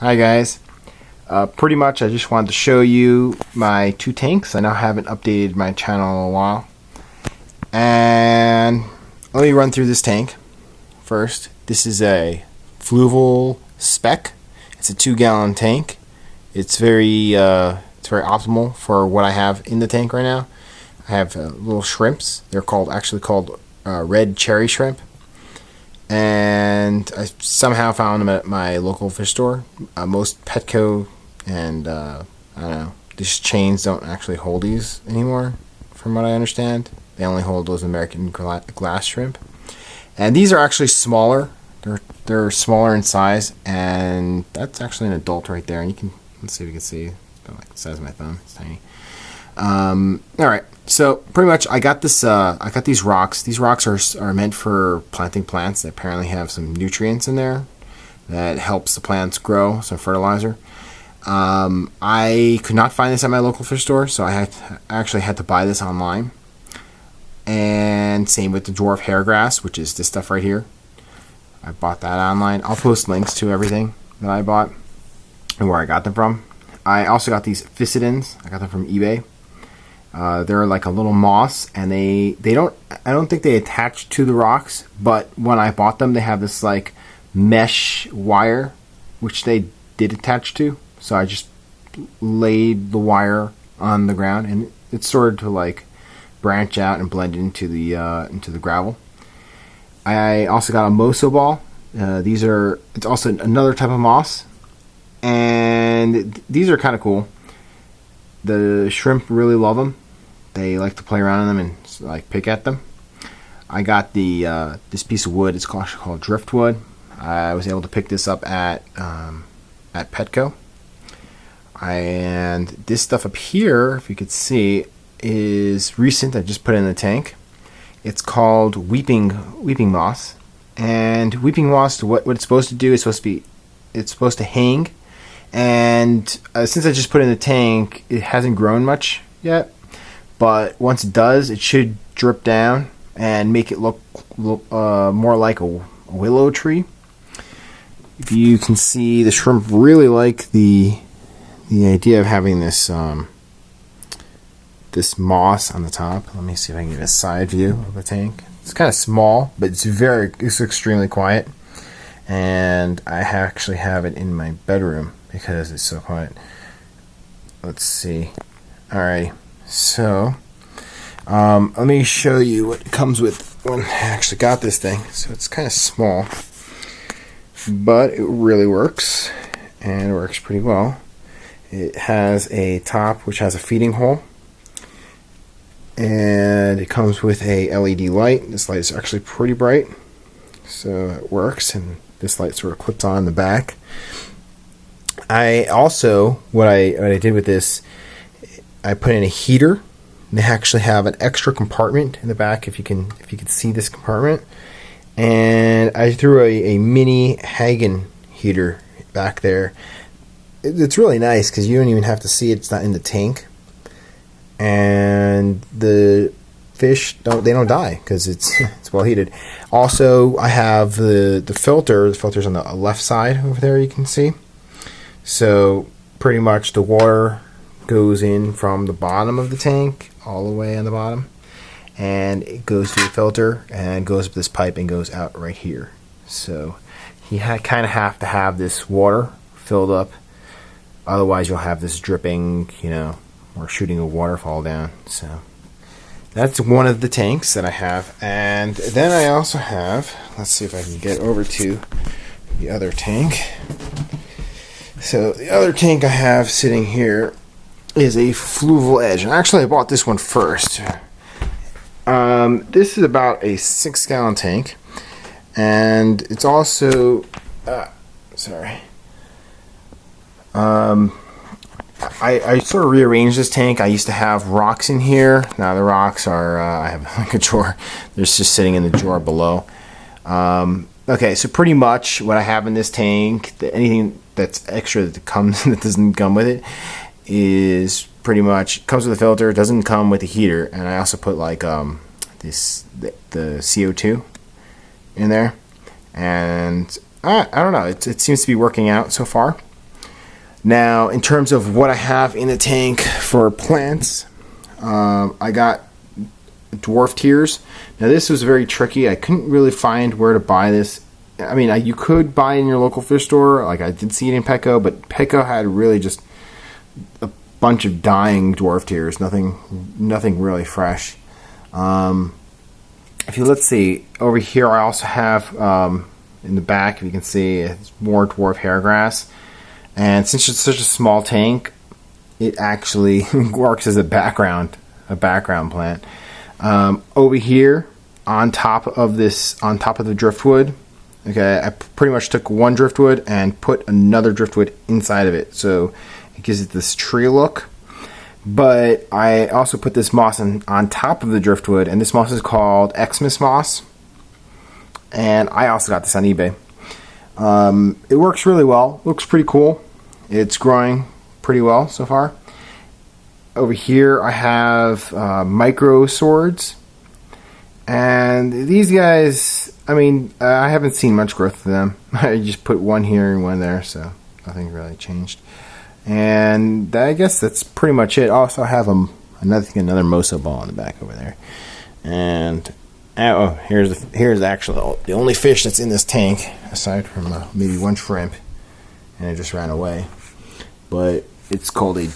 Hi guys. Pretty much I just wanted to show you my two tanks. I now haven't updated my channel in a while. And let me run through this tank first. This is a Fluval Spec. It's a 2-gallon tank. It's very optimal for what I have in the tank right now. I have little shrimps. They're actually called red cherry shrimp. And I somehow found them at my local fish store. Most Petco and I don't know, these chains don't actually hold these anymore, from what I understand. They only hold those American glass shrimp. And these are actually smaller. They're smaller in size, and that's actually an adult right there. And you can, let's see if you can see. It's about like the size of my thumb. It's tiny. All right. So pretty much, I got this. I got these rocks. These rocks are meant for planting plants. They apparently have some nutrients in there that helps the plants grow. Some fertilizer. I could not find this at my local fish store, so I actually had to buy this online. And same with the Dwarf hair grass, which is this stuff right here. I bought that online. I'll post links to everything that I bought and where I got them from. I also got these physidins. I got them from eBay. They're like a little moss, and I don't think they attach to the rocks, but when I bought them, they have this like mesh wire, which they did attach to. So I just laid the wire on the ground, and it started to like branch out and blend into the gravel. I also got a moso ball. It's also another type of moss, and these are kind of cool. The shrimp really love them. They like to play around in them and like pick at them. I got this piece of wood. It's called driftwood. I was able to pick this up at Petco. And this stuff up here, if you could see, is recent. I just put it in the tank. It's called weeping moss. And weeping moss, what it's supposed to do is it's supposed to hang. And since I just put it in the tank, it hasn't grown much yet. But once it does, it should drip down and make it look more like a willow tree. If you can see, the shrimp really like the idea of having this this moss on the top. Let me see if I can get a side view of the tank. It's kind of small, but it's extremely quiet. And I actually have it in my bedroom because it's so quiet. Let's see. Alright, so let me show you what it comes with when I actually got this thing. So it's kind of small, but it really works, and it works pretty well. It has a top which has a feeding hole, and it comes with a LED light. This light is actually pretty bright, so it works, and this light sort of clips on in the back. I also, what I did with this, I put in a heater. They actually have an extra compartment in the back, if you can see this compartment. And I threw a mini Hagen heater back there. It's really nice because you don't even have to see it. It's not in the tank. And the fish don't die because it's well heated. Also, I have the filter. The filter's on the left side over there, you can see. So pretty much the water goes in from the bottom of the tank all the way on the bottom, and it goes through the filter and goes up this pipe and goes out right here. So you kind of have to have this water filled up, otherwise you'll have this dripping, or shooting a waterfall down. So that's one of the tanks that I have. And then I also have, let's see if I can get over to the other tank. So the other tank I have sitting here is a Fluval Edge. And actually I bought this one first. This is about a 6-gallon tank. And it's also, I sort of rearranged this tank. I used to have rocks in here. Now the rocks are, I have like a drawer. They're just sitting in the drawer below. Okay, so pretty much what I have in this tank, anything that's extra that doesn't come with it, is pretty much comes with a filter. It doesn't come with a heater, and I also put like the CO2 in there, and I don't know. It seems to be working out so far. Now, in terms of what I have in the tank for plants, I got dwarf tiers. Now, this was very tricky. I couldn't really find where to buy this. I mean, you could buy it in your local fish store. Like, I did see it in Petco, but Petco had really just a bunch of dying dwarf tiers. Nothing really fresh. Let's see, over here I also have, in the back, if you can see, it's more dwarf hairgrass. And since it's such a small tank, it actually works as a background plant. Over here, on top of the driftwood, okay, I pretty much took one driftwood and put another driftwood inside of it, so it gives it this tree look. But I also put this moss on top of the driftwood, and this moss is called Xmas moss. And I also got this on eBay. It works really well. Looks pretty cool. It's growing pretty well so far. Over here I have micro swords. And these guys, I mean, I haven't seen much growth of them. I just put one here and one there, so nothing really changed. And I guess that's pretty much it. Also, I have another Moso ball in the back over there. And here's actually the only fish that's in this tank, aside from maybe one shrimp, and it just ran away. But it's called a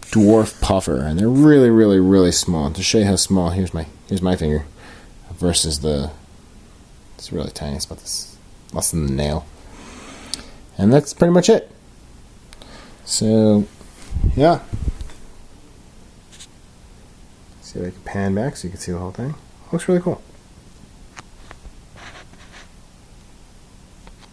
dwarf puffer, and they're really, really, really small. To show you how small, here's my finger versus it's really tiny. It's about this, less than the nail. And that's pretty much it. So, yeah. See if I can pan back so you can see the whole thing. Looks really cool.